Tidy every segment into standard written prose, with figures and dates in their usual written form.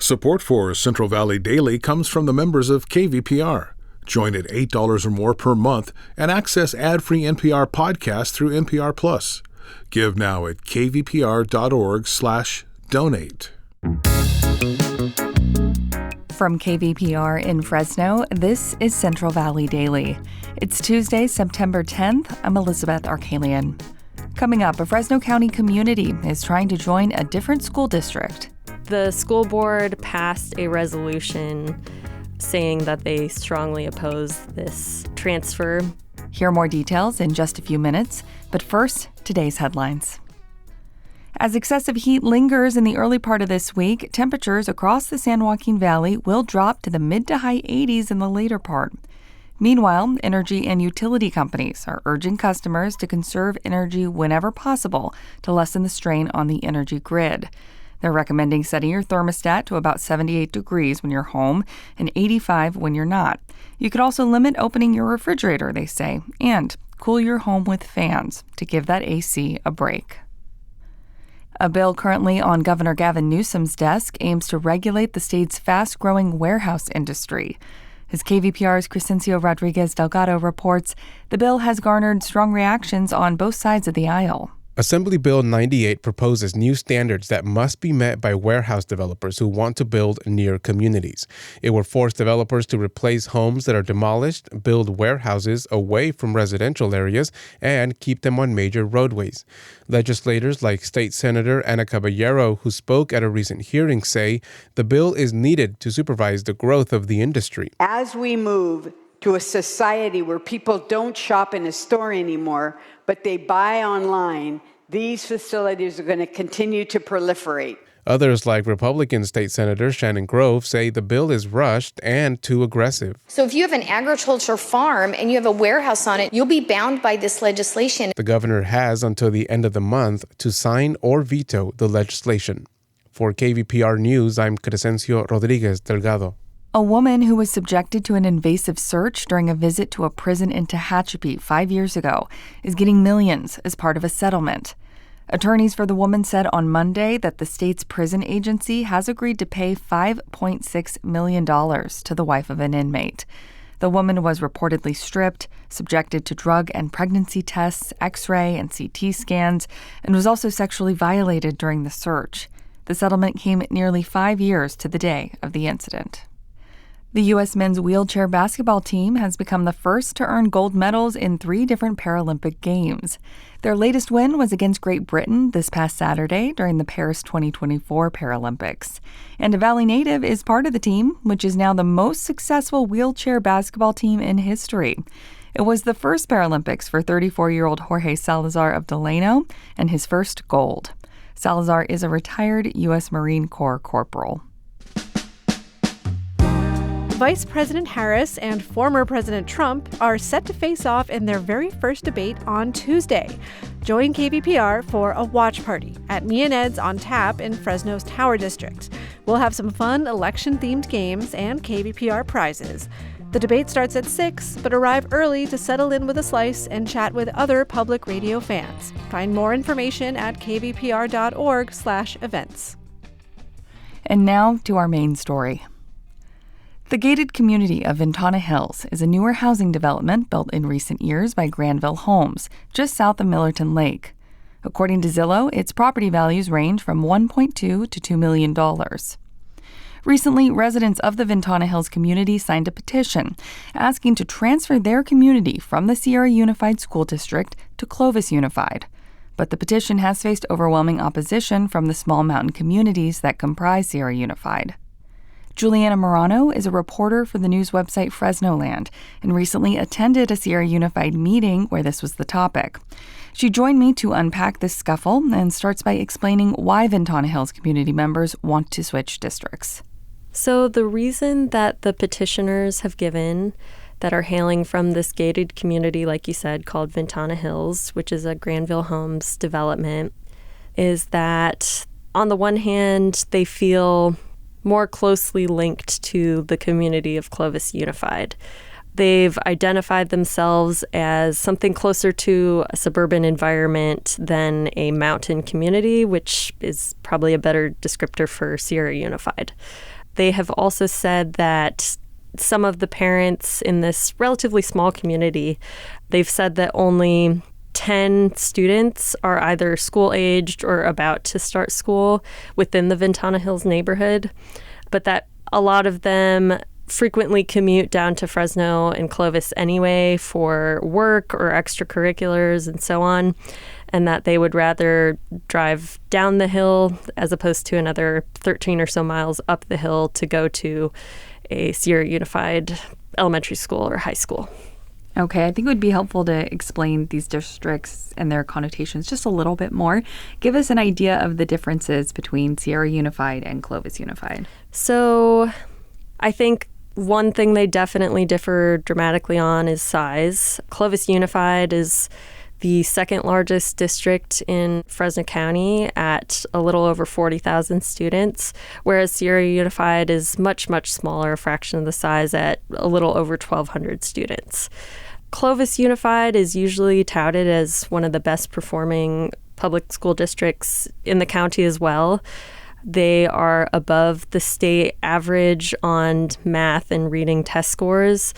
Support for Central Valley Daily comes from the members of KVPR. Join at $8 or more per month and access ad-free NPR podcasts through involved.Plus. Give now at kvpr.org/donate. From KVPR in Fresno, this is Central Valley Daily. It's Tuesday, September 10th. I'm Elizabeth Arkalian. Coming up, a Fresno County community is trying to join a different school district. The school board passed a resolution saying that they strongly oppose this transfer. Hear more details in just a few minutes, but first, today's headlines. As excessive heat lingers in the early part of this week, temperatures across the San Joaquin Valley will drop to the mid to high 80s in the later part. Meanwhile, energy and utility companies are urging customers to conserve energy whenever possible to lessen the strain on the energy grid. They're recommending setting your thermostat to about 78 degrees when you're home and 85 when you're not. You could also limit opening your refrigerator, they say, and cool your home with fans to give that AC a break. A bill currently on Governor Gavin Newsom's desk aims to regulate the state's fast-growing warehouse industry. As KVPR's Crescencio Rodriguez Delgado reports, the bill has garnered strong reactions on both sides of the aisle. Assembly Bill 98 proposes new standards that must be met by warehouse developers who want to build near communities. It will force developers to replace homes that are demolished, build warehouses away from residential areas, and keep them on major roadways. Legislators like State Senator Ana Caballero, who spoke at a recent hearing, say the bill is needed to supervise the growth of the industry. As we move to a society where people don't shop in a store anymore, but they buy online, these facilities are going to continue to proliferate. Others, like Republican State Senator Shannon Grove, say the bill is rushed and too aggressive. So if you have an agriculture farm and you have a warehouse on it, you'll be bound by this legislation. The governor has until the end of the month to sign or veto the legislation. For KVPR News, I'm Crescencio Rodriguez Delgado. A woman who was subjected to an invasive search during a visit to a prison in Tehachapi 5 years ago is getting millions as part of a settlement. Attorneys for the woman said on Monday that the state's prison agency has agreed to pay $5.6 million to the wife of an inmate. The woman was reportedly stripped, subjected to drug and pregnancy tests, X-ray and CT scans, and was also sexually violated during the search. The settlement came nearly 5 years to the day of the incident. The U.S. men's wheelchair basketball team has become the first to earn gold medals in 3 different Paralympic Games. Their latest win was against Great Britain this past Saturday during the Paris 2024 Paralympics. And a Valley native is part of the team, which is now the most successful wheelchair basketball team in history. It was the first Paralympics for 34-year-old Jorge Salazar of Delano and his first gold. Salazar is a retired U.S. Marine Corps corporal. Vice President Harris and former President Trump are set to face off in their very first debate on Tuesday. Join KVPR for a watch party at Me and Ed's on Tap in Fresno's Tower District. We'll have some fun election-themed games and KVPR prizes. The debate starts at 6, but arrive early to settle in with a slice and chat with other public radio fans. Find more information at kvpr.org/events. And now to our main story. The gated community of Ventana Hills is a newer housing development built in recent years by Granville Homes, just south of Millerton Lake. According to Zillow, its property values range from $1.2 to $2 million. Recently, residents of the Ventana Hills community signed a petition asking to transfer their community from the Sierra Unified School District to Clovis Unified. But the petition has faced overwhelming opposition from the small mountain communities that comprise Sierra Unified. Juliana Morano is a reporter for the news website Fresnoland and recently attended a Sierra Unified meeting where this was the topic. She joined me to unpack this scuffle and starts by explaining why Ventana Hills community members want to switch districts. So the reason that the petitioners have given that are hailing from this gated community, like you said, called Ventana Hills, which is a Granville Homes development, is that on the one hand, they feel more closely linked to the community of Clovis Unified. They've identified themselves as something closer to a suburban environment than a mountain community, which is probably a better descriptor for Sierra Unified. They have also said that some of the parents in this relatively small community, they've said that only 10 students are either school-aged or about to start school within the Ventana Hills neighborhood, but that a lot of them frequently commute down to Fresno and Clovis anyway for work or extracurriculars and so on, and that they would rather drive down the hill as opposed to another 13 or so miles up the hill to go to a Sierra Unified elementary school or high school. Okay, I think it would be helpful to explain these districts and their connotations just a little bit more. Give us an idea of the differences between Sierra Unified and Clovis Unified. So I think one thing they definitely differ dramatically on is size. Clovis Unified is the second largest district in Fresno County at a little over 40,000 students, whereas Sierra Unified is much, much smaller, a fraction of the size at a little over 1,200 students. Clovis Unified is usually touted as one of the best performing public school districts in the county as well. They are above the state average on math and reading test scores,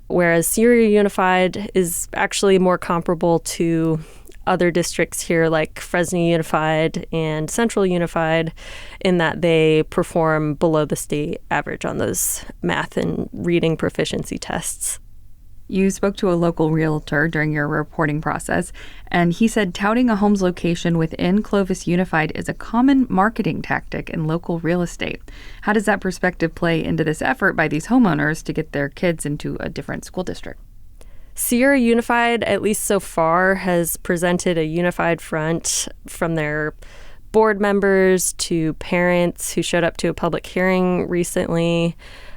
whereas Sierra Unified is actually more comparable to other districts here like Fresno Unified and Central Unified in that they perform below the state average on those math and reading proficiency tests. You spoke to a local realtor during your reporting process, and he said touting a home's location within Clovis Unified is a common marketing tactic in local real estate. How does that perspective play into this effort by these homeowners to get their kids into a different school district? Sierra Unified, at least so far, has presented a unified front from their board members to parents who showed up to a public hearing recently,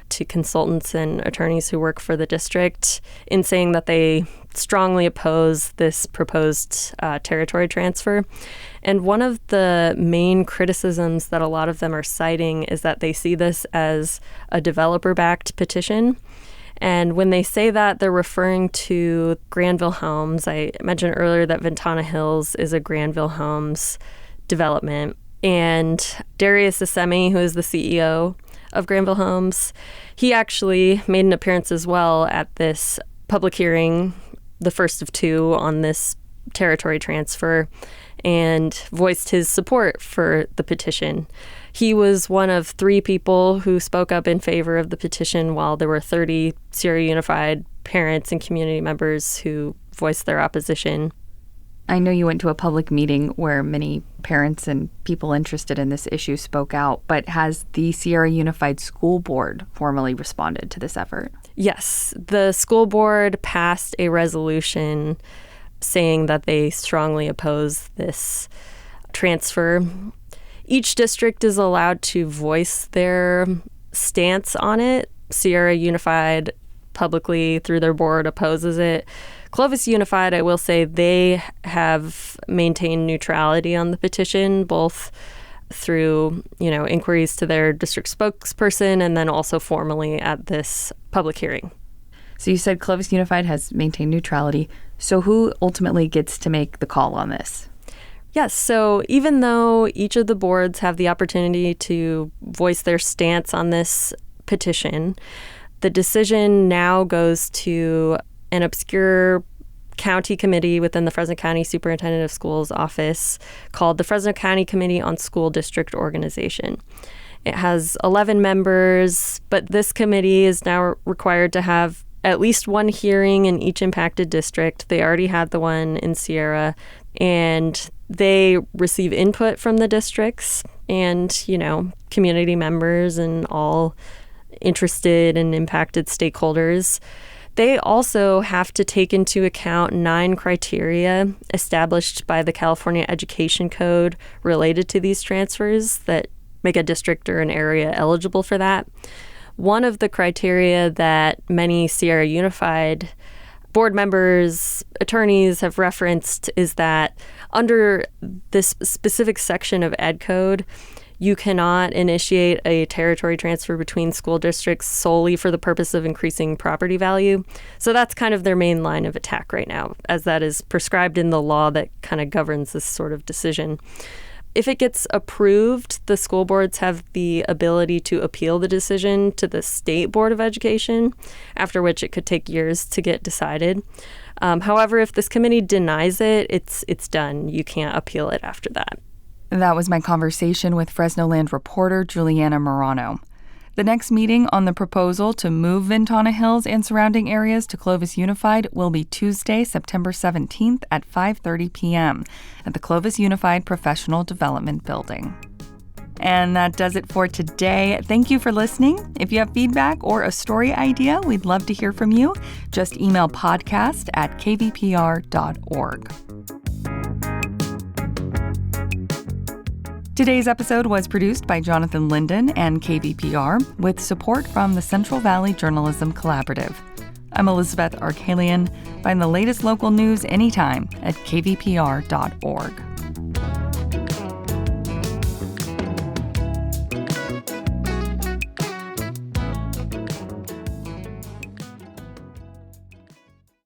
to consultants and attorneys who work for the district, in saying that they strongly oppose this proposed territory transfer. And one of the main criticisms that a lot of them are citing is that they see this as a developer-backed petition. And when they say that, they're referring to Granville Homes. I mentioned earlier that Ventana Hills is a Granville Homes development. And Darius Assemi, who is the CEO of Granville Homes, he actually made an appearance as well at this public hearing, the first of two on this territory transfer, and voiced his support for the petition. He was one of 3 people who spoke up in favor of the petition, while there were 30 Sierra Unified parents and community members who voiced their opposition. I know you went to a public meeting where many parents and people interested in this issue spoke out, but has the Sierra Unified School Board formally responded to this effort? Yes, the school board passed a resolution saying that they strongly oppose this transfer. Each district is allowed to voice their stance on it. Sierra Unified publicly through their board opposes it. Clovis Unified, I will say, they have maintained neutrality on the petition, both through, inquiries to their district spokesperson and then also formally at this public hearing. So you said Clovis Unified has maintained neutrality. So who ultimately gets to make the call on this? Yes, so even though each of the boards have the opportunity to voice their stance on this petition, the decision now goes to an obscure county committee within the Fresno County Superintendent of Schools office called the Fresno County Committee on School District Organization. It has 11 members, but this committee is now required to have at least one hearing in each impacted district. They already had the one in Sierra, and they receive input from the districts and, community members and all interested and impacted stakeholders. They also have to take into account 9 criteria established by the California Education Code related to these transfers that make a district or an area eligible for that. One of the criteria that many Sierra Unified board members, attorneys have referenced is that under this specific section of Ed Code, You cannot initiate a territory transfer between school districts solely for the purpose of increasing property value. So that's kind of their main line of attack right now, as that is prescribed in the law that kind of governs this sort of decision. If it gets approved, the school boards have the ability to appeal the decision to the State Board of Education, after which it could take years to get decided. However, if this committee denies it, it's done. You can't appeal it after that. That was my conversation with Fresno Land reporter Juliana Morano. The next meeting on the proposal to move Ventana Hills and surrounding areas to Clovis Unified will be Tuesday, September 17th at 5:30 p.m. at the Clovis Unified Professional Development Building. And that does it for today. Thank you for listening. If you have feedback or a story idea, we'd love to hear from you. Just email podcast@kvpr.org. Today's episode was produced by Jonathan Linden and KVPR with support from the Central Valley Journalism Collaborative. I'm Elizabeth Arkalian. Find the latest local news anytime at kvpr.org.